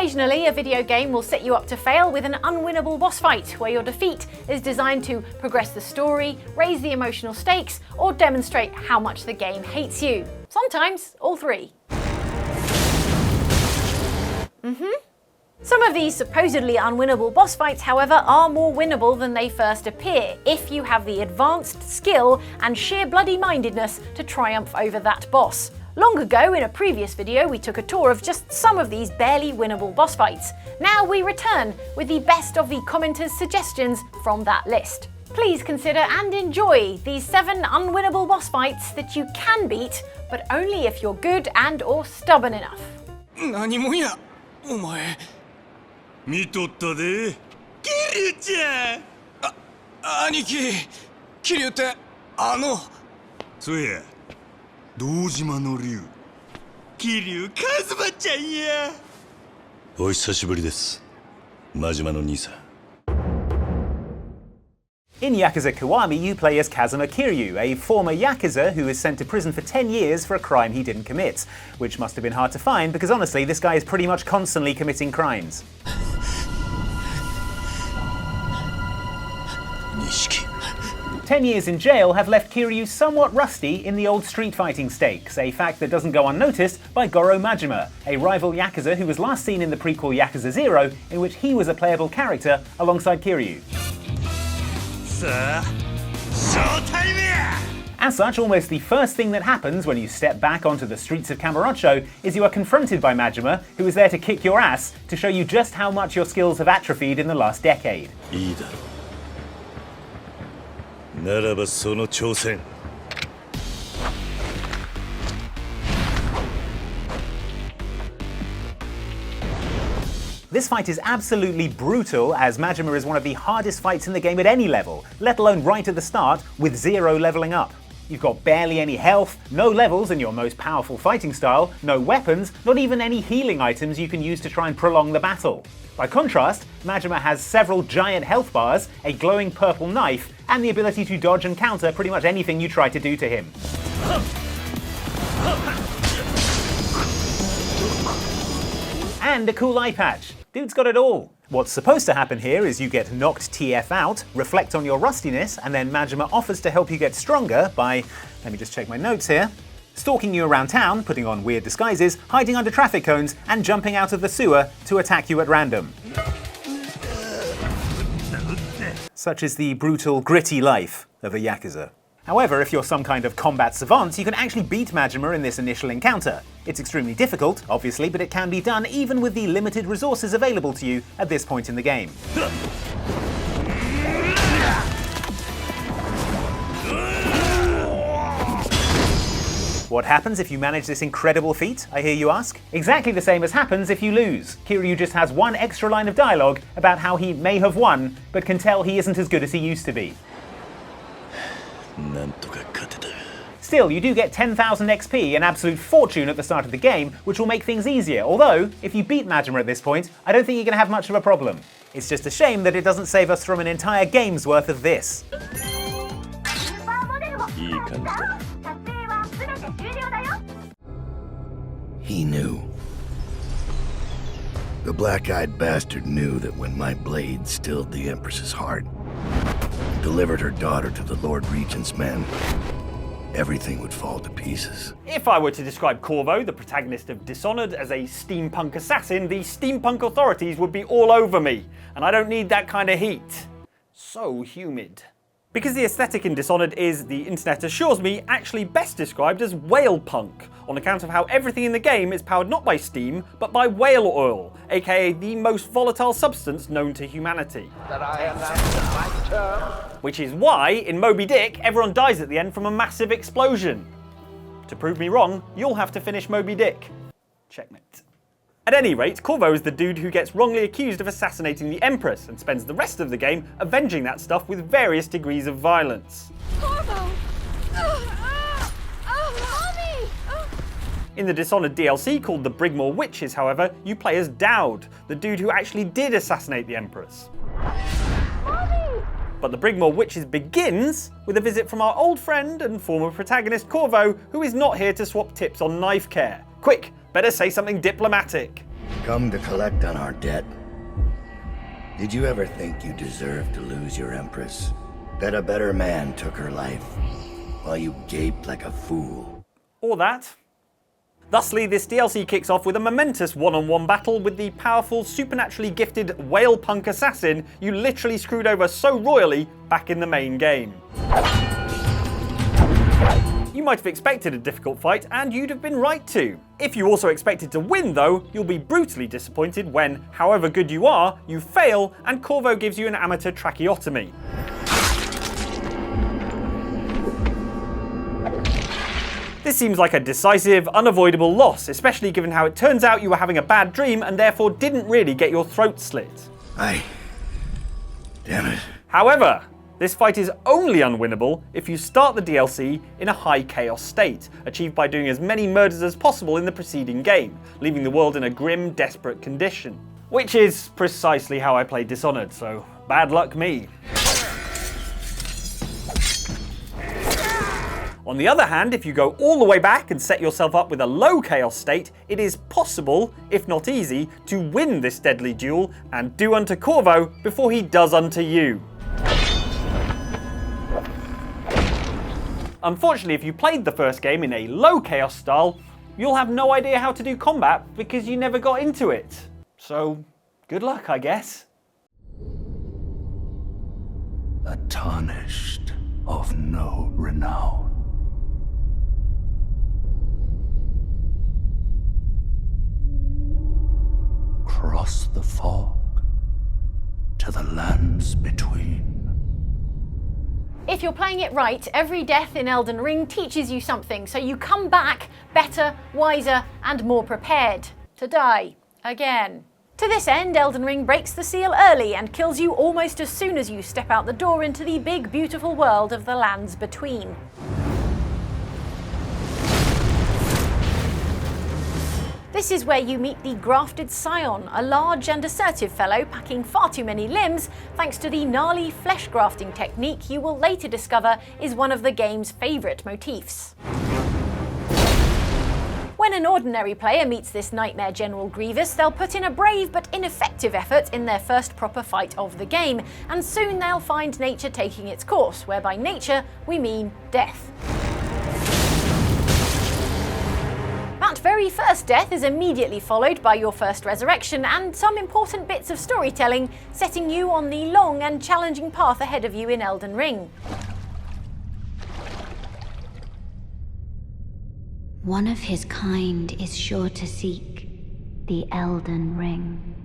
Occasionally, a video game will set you up to fail with an unwinnable boss fight, where your defeat is designed to progress the story, raise the emotional stakes, or demonstrate how much the game hates you. Sometimes, all three. Some of these supposedly unwinnable boss fights, however, are more winnable than they first appear, if you have the advanced skill and sheer bloody-mindedness to triumph over that boss. Long ago, in a previous video, we took a tour of just some of these barely winnable boss fights. Now we return with the best of the commenters' suggestions from that list. Please consider and enjoy these 7 unwinnable boss fights that you can beat, but only if you're good and/or stubborn enough. 何もや、お前。見とったで、桐生ちゃん。兄貴、桐生ってそうや、堂島の竜、桐生一馬ちゃんや。お久しぶりです、真島の兄さん。In Yakuza Kiwami, you play as Kazuma Kiryu, a former Yakuza who is sent to prison for 10 years for a crime he didn't commit, which must have been hard to find because honestly, this guy is pretty much constantly committing crimes. 10 years in jail have left Kiryu somewhat rusty in the old street fighting stakes, a fact that doesn't go unnoticed by Goro Majima, a rival Yakuza who was last seen in the prequel Yakuza 0, in which he was a playable character alongside Kiryu. As such, almost the first thing that happens when you step back onto the streets of Kamurocho is you are confronted by Majima, who is there to kick your ass to show you just how much your skills have atrophied in the last decade. This fight is absolutely brutal, as Majima is one of the hardest fights in the game at any level, let alone right at the start, with 0 leveling up. You've got barely any health, no levels in your most powerful fighting style, no weapons, not even any healing items you can use to try and prolong the battle. By contrast, Majima has several giant health bars, a glowing purple knife, and the ability to dodge and counter pretty much anything you try to do to him. And a cool eye patch. Dude's got it all. What's supposed to happen here is you get knocked TF out, reflect on your rustiness, and then Majima offers to help you get stronger by, let me just check my notes here, stalking you around town, putting on weird disguises, hiding under traffic cones, and jumping out of the sewer to attack you at random. Such is the brutal, gritty life of a Yakuza. However, if you're some kind of combat savant, you can actually beat Majima in this initial encounter. It's extremely difficult, obviously, but it can be done even with the limited resources available to you at this point in the game. What happens if you manage this incredible feat, I hear you ask? Exactly the same as happens if you lose. Kiryu just has one extra line of dialogue about how he may have won, but can tell he isn't as good as he used to be. Still, you do get 10,000 XP, an absolute fortune at the start of the game, which will make things easier, although, if you beat Majima at this point, I don't think you're going to have much of a problem. It's just a shame that it doesn't save us from an entire game's worth of this. He knew. The black-eyed bastard knew that when my blade stilled the Empress's heart, delivered her daughter to the Lord Regent's men, everything would fall to pieces. If I were to describe Corvo, the protagonist of Dishonored, as a steampunk assassin, the steampunk authorities would be all over me, and I don't need that kind of heat. So humid. Because the aesthetic in Dishonored is, the internet assures me, actually best described as Whalepunk, on account of how everything in the game is powered not by steam, but by whale oil, aka the most volatile substance known to humanity. Which is why, in Moby Dick, everyone dies at the end from a massive explosion. To prove me wrong, you'll have to finish Moby Dick. Checkmate. At any rate, Corvo is the dude who gets wrongly accused of assassinating the Empress and spends the rest of the game avenging that stuff with various degrees of violence. Corvo! Mommy! In the Dishonored DLC called The Brigmore Witches, however, you play as Dowd, the dude who actually did assassinate the Empress. Mommy! But The Brigmore Witches begins with a visit from our old friend and former protagonist Corvo, who is not here to swap tips on knife care. Quick, better say something diplomatic. Come to collect on our debt? Did you ever think you deserved to lose your Empress? That a better man took her life, while you gaped like a fool? Or that. Thusly, this DLC kicks off with a momentous one-on-one battle with the powerful, supernaturally gifted Whalepunk assassin you literally screwed over so royally back in the main game. You might have expected a difficult fight, and you'd have been right to. If you also expected to win though, you'll be brutally disappointed when, however good you are, you fail and Corvo gives you an amateur tracheotomy. This seems like a decisive, unavoidable loss, especially given how it turns out you were having a bad dream and therefore didn't really get your throat slit. Damn it. However, this fight is only unwinnable if you start the DLC in a high chaos state, achieved by doing as many murders as possible in the preceding game, leaving the world in a grim, desperate condition. Which is precisely how I played Dishonored, so bad luck me. On the other hand, if you go all the way back and set yourself up with a low chaos state, it is possible, if not easy, to win this deadly duel and do unto Corvo before he does unto you. Unfortunately, if you played the first game in a low chaos style, you'll have no idea how to do combat because you never got into it. So, good luck, I guess. A tarnished of no renown. Cross the fog to the lands between. If you're playing it right, every death in Elden Ring teaches you something, so you come back better, wiser, and more prepared to die again. To this end, Elden Ring breaks the seal early and kills you almost as soon as you step out the door into the big, beautiful world of the lands between. This is where you meet the grafted scion, a large and assertive fellow packing far too many limbs thanks to the gnarly flesh grafting technique you will later discover is one of the game's favourite motifs. When an ordinary player meets this nightmare General Grievous, they'll put in a brave but ineffective effort in their first proper fight of the game, and soon they'll find nature taking its course, where by nature we mean death. That very first death is immediately followed by your first resurrection and some important bits of storytelling, setting you on the long and challenging path ahead of you in Elden Ring. One of his kind is sure to seek the Elden Ring.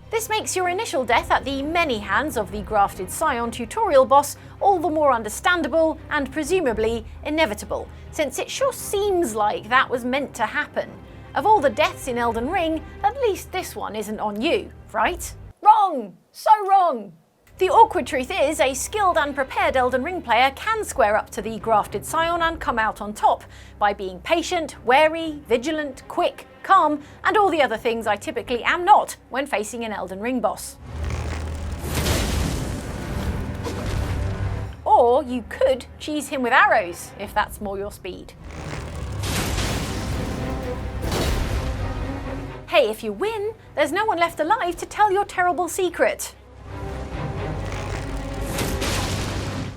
This makes your initial death at the many hands of the grafted scion tutorial boss all the more understandable and presumably inevitable, since it sure seems like that was meant to happen. Of all the deaths in Elden Ring, at least this one isn't on you, right? Wrong! So wrong! The awkward truth is, a skilled and prepared Elden Ring player can square up to the grafted scion and come out on top, by being patient, wary, vigilant, quick, calm, and all the other things I typically am not when facing an Elden Ring boss. Or you could cheese him with arrows, if that's more your speed. Hey, if you win, there's no one left alive to tell your terrible secret.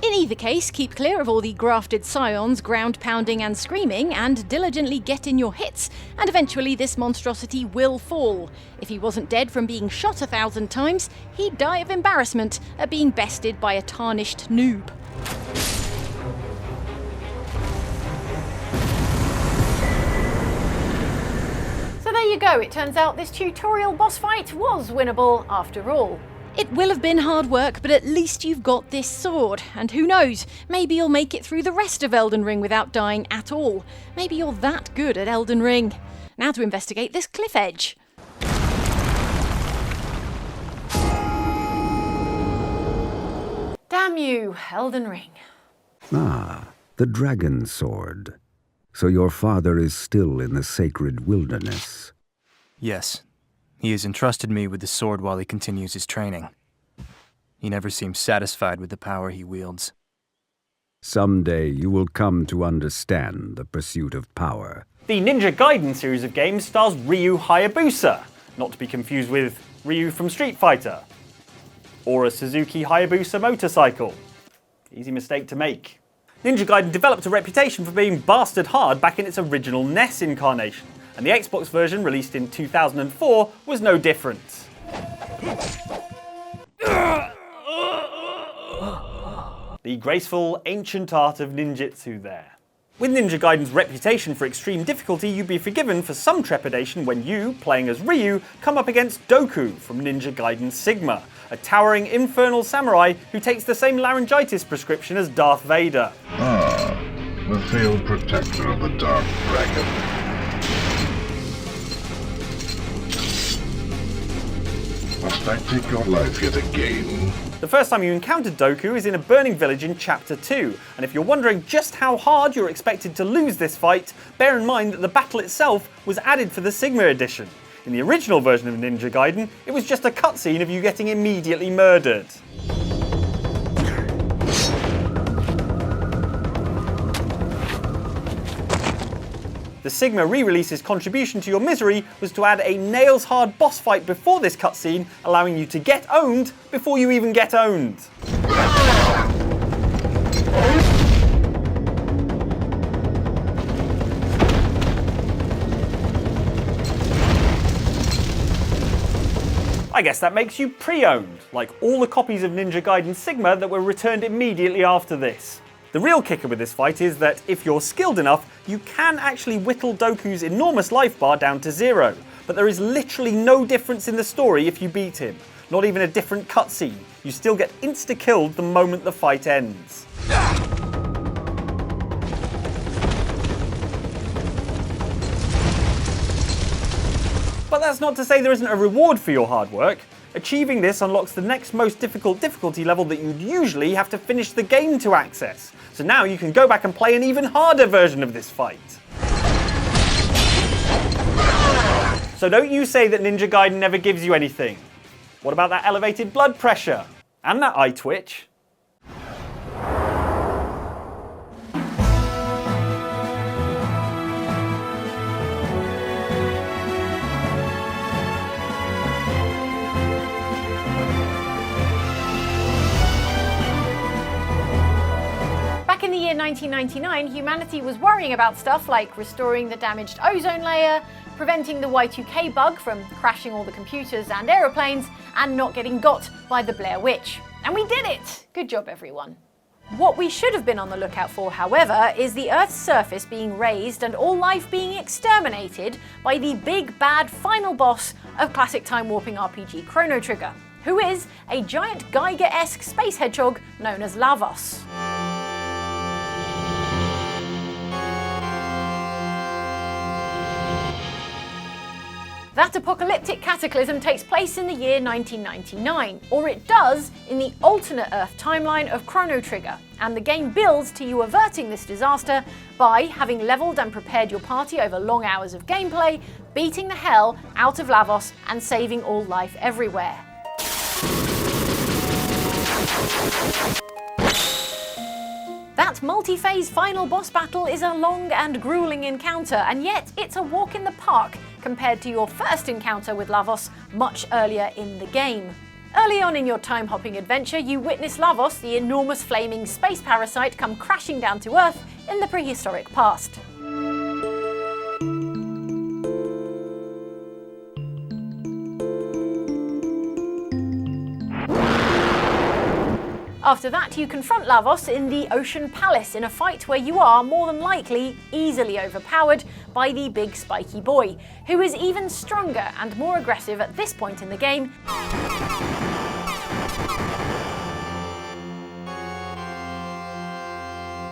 In either case, keep clear of all the grafted scions ground pounding and screaming, and diligently get in your hits, and eventually this monstrosity will fall. If he wasn't dead from being shot 1,000 times, he'd die of embarrassment at being bested by a tarnished noob. So there you go, it turns out this tutorial boss fight was winnable after all. It will have been hard work, but at least you've got this sword. And who knows, maybe you'll make it through the rest of Elden Ring without dying at all. Maybe you're that good at Elden Ring. Now to investigate this cliff edge. Damn you, Elden Ring. Ah, the dragon sword. So your father is still in the sacred wilderness. Yes. He has entrusted me with the sword while he continues his training. He never seems satisfied with the power he wields. Someday you will come to understand the pursuit of power. The Ninja Gaiden series of games stars Ryu Hayabusa. not to be confused with Ryu from Street Fighter, or a Suzuki Hayabusa motorcycle. Easy mistake to make. Ninja Gaiden developed a reputation for being bastard hard back in its original NES incarnation, and the Xbox version released in 2004 was no different. The graceful, ancient art of ninjutsu there. With Ninja Gaiden's reputation for extreme difficulty, you'd be forgiven for some trepidation when you, playing as Ryu, come up against Doku from Ninja Gaiden Sigma, a towering infernal samurai who takes the same laryngitis prescription as Darth Vader. Ah, the failed protector of the Dark Dragon. Must I take your life yet again? The first time you encountered Doku is in a burning village in Chapter 2, and if you're wondering just how hard you're expected to lose this fight, bear in mind that the battle itself was added for the Sigma edition. In the original version of Ninja Gaiden, it was just a cutscene of you getting immediately murdered. The Sigma re-release's contribution to your misery was to add a nails-hard boss fight before this cutscene, allowing you to get owned before you even get owned. I guess that makes you pre-owned, like all the copies of Ninja Gaiden Sigma that were returned immediately after this. The real kicker with this fight is that if you're skilled enough, you can actually whittle Doku's enormous life bar down to 0, but there is literally no difference in the story if you beat him. Not even a different cutscene. You still get insta-killed the moment the fight ends. But that's not to say there isn't a reward for your hard work. Achieving this unlocks the next most difficult difficulty level that you'd usually have to finish the game to access. So now you can go back and play an even harder version of this fight. So don't you say that Ninja Gaiden never gives you anything. What about that elevated blood pressure? And that eye twitch? Back in the year 1999, humanity was worrying about stuff like restoring the damaged ozone layer, preventing the Y2K bug from crashing all the computers and aeroplanes, and not getting got by the Blair Witch. And we did it! Good job, everyone. What we should have been on the lookout for, however, is the Earth's surface being raised and all life being exterminated by the big bad final boss of classic time-warping RPG Chrono Trigger, who is a giant Geiger-esque space hedgehog known as Lavos. That apocalyptic cataclysm takes place in the year 1999, or it does in the alternate Earth timeline of Chrono Trigger, and the game builds to you averting this disaster by having leveled and prepared your party over long hours of gameplay, beating the hell out of Lavos and saving all life everywhere. That multi-phase final boss battle is a long and grueling encounter, and yet it's a walk in the park compared to your first encounter with Lavos much earlier in the game. Early on in your time-hopping adventure, you witness Lavos, the enormous flaming space parasite, come crashing down to Earth in the prehistoric past. After that, you confront Lavos in the Ocean Palace in a fight where you are, more than likely, easily overpowered by the big spiky boy, who is even stronger and more aggressive at this point in the game.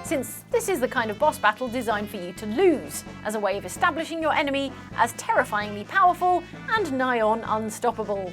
Since this is the kind of boss battle designed for you to lose, as a way of establishing your enemy as terrifyingly powerful and nigh on unstoppable.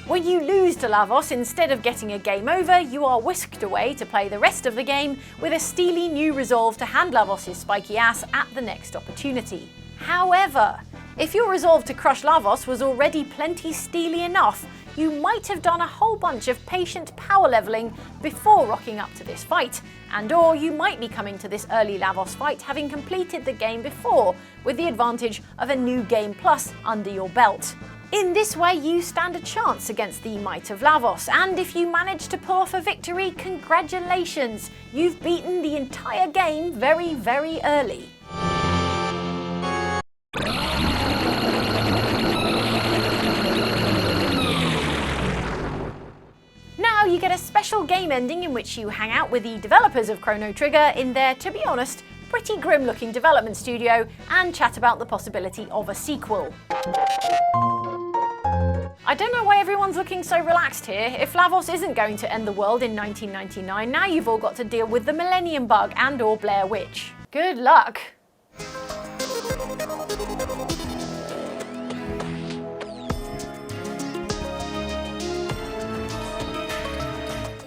When you lose to Lavos, instead of getting a game over, you are whisked away to play the rest of the game with a steely new resolve to hand Lavos' spiky ass at the next opportunity. However, If your resolve to crush Lavos was already plenty steely enough, you might have done a whole bunch of patient power leveling before rocking up to this fight, or you might be coming to this early Lavos fight having completed the game before, with the advantage of a new Game Plus under your belt. In this way, you stand a chance against the might of Lavos, and if you manage to pull off a victory, congratulations! You've beaten the entire game very, very early. Now you get a special game ending in which you hang out with the developers of Chrono Trigger in their, to be honest, pretty grim-looking development studio and chat about the possibility of a sequel. I don't know why everyone's looking so relaxed here. If Lavos isn't going to end the world in 1999, now you've all got to deal with the Millennium Bug and/or Blair Witch. Good luck!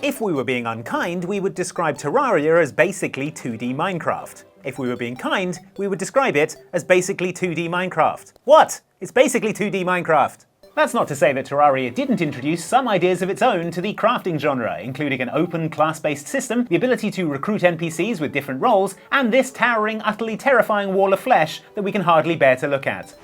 If we were being unkind, we would describe Terraria as basically 2D Minecraft. If we were being kind, we would describe it as basically 2D Minecraft. What? It's basically 2D Minecraft. That's not to say that Terraria didn't introduce some ideas of its own to the crafting genre, including an open class-based system, the ability to recruit NPCs with different roles, and this towering, utterly terrifying wall of flesh that we can hardly bear to look at.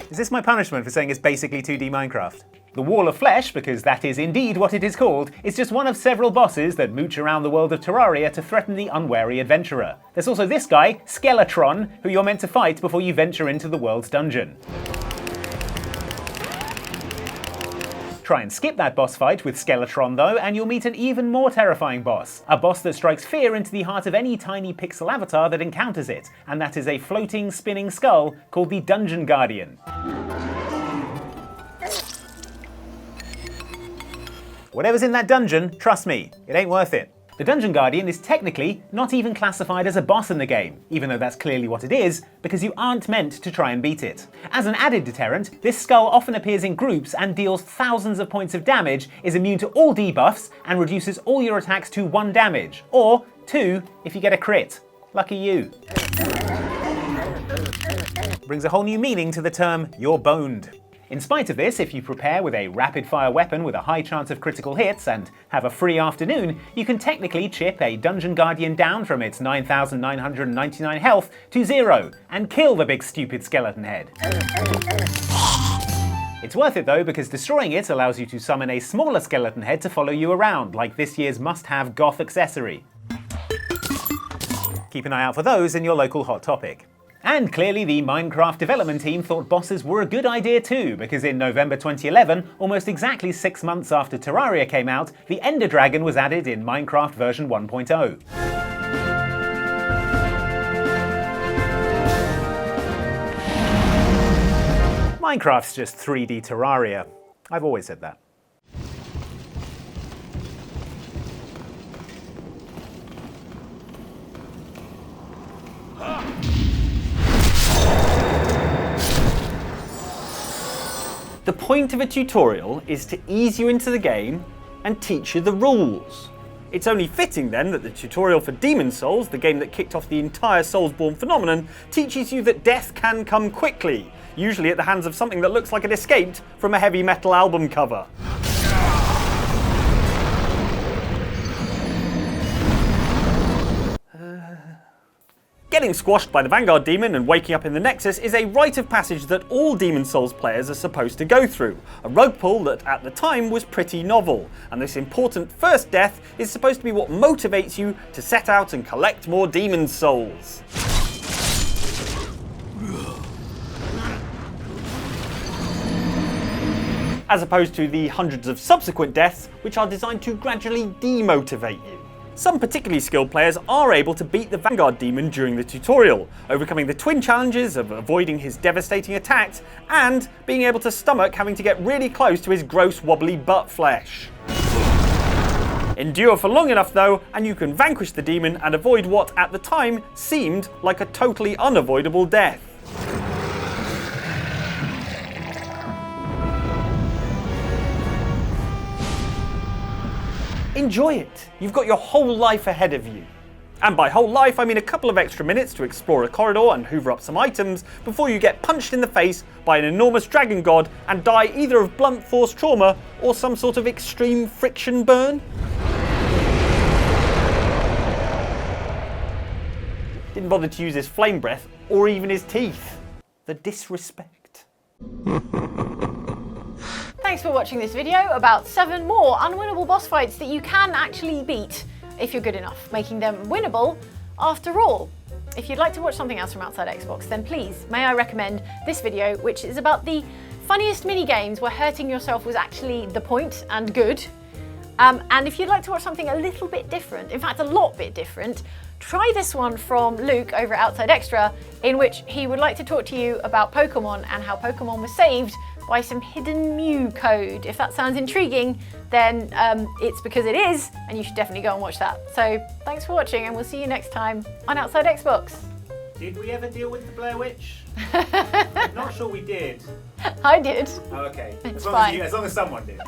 Is this my punishment for saying it's basically 2D Minecraft? The Wall of Flesh, because that is indeed what it is called, is just one of several bosses that mooch around the world of Terraria to threaten the unwary adventurer. There's also this guy, Skeletron, who you're meant to fight before you venture into the world's dungeon. Try and skip that boss fight with Skeletron though, and you'll meet an even more terrifying boss. A boss that strikes fear into the heart of any tiny pixel avatar that encounters it, and that is a floating, spinning skull called the Dungeon Guardian. Whatever's in that dungeon, trust me, it ain't worth it. The Dungeon Guardian is technically not even classified as a boss in the game, even though that's clearly what it is, because you aren't meant to try and beat it. As an added deterrent, this skull often appears in groups and deals thousands of points of damage, is immune to all debuffs, and reduces all your attacks to 1 damage, or 2 if you get a crit. Lucky you. Brings a whole new meaning to the term, you're boned. In spite of this, if you prepare with a rapid-fire weapon with a high chance of critical hits and have a free afternoon, you can technically chip a Dungeon Guardian down from its 9,999 health to 0 and kill the big stupid skeleton head. It's worth it though, because destroying it allows you to summon a smaller skeleton head to follow you around, like this year's must-have goth accessory. Keep an eye out for those in your local Hot Topic. And clearly the Minecraft development team thought bosses were a good idea too, because in November 2011, almost exactly 6 months after Terraria came out, the Ender Dragon was added in Minecraft version 1.0. Minecraft's just 3D Terraria. I've always said that. The point of a tutorial is to ease you into the game and teach you the rules. It's only fitting then that the tutorial for Demon's Souls, the game that kicked off the entire Soulsborne phenomenon, teaches you that death can come quickly, usually at the hands of something that looks like it escaped from a heavy metal album cover. Getting squashed by the Vanguard Demon and waking up in the Nexus is a rite of passage that all Demon's Souls players are supposed to go through, a rug pull that at the time was pretty novel, and this important first death is supposed to be what motivates you to set out and collect more Demon's Souls. As opposed to the hundreds of subsequent deaths which are designed to gradually demotivate you. Some particularly skilled players are able to beat the Vanguard Demon during the tutorial, overcoming the twin challenges of avoiding his devastating attacks and being able to stomach having to get really close to his gross wobbly butt flesh. Endure for long enough though, and you can vanquish the demon and avoid what at the time seemed like a totally unavoidable death. Enjoy it. You've got your whole life ahead of you. And by whole life, I mean a couple of extra minutes to explore a corridor and hoover up some items before you get punched in the face by an enormous dragon god and die either of blunt force trauma or some sort of extreme friction burn. Didn't bother to use his flame breath or even his teeth. The disrespect. Thanks for watching this video about 7 more unwinnable boss fights that you can actually beat if you're good enough, making them winnable after all. If you'd like to watch something else from Outside Xbox, then please, may I recommend this video, which is about the funniest mini-games where hurting yourself was actually the point and good. And if you'd like to watch something a little bit different, in fact a lot bit different, try this one from Luke over at Outside Extra, in which he would like to talk to you about Pokemon and how Pokemon was saved by some hidden Mew code. If that sounds intriguing, then it's because it is, and you should definitely go and watch that. So thanks for watching, and we'll see you next time on Outside Xbox. Did we ever deal with the Blair Witch? I'm not sure we did. I did. Oh, okay. It's as fine. As long as someone did.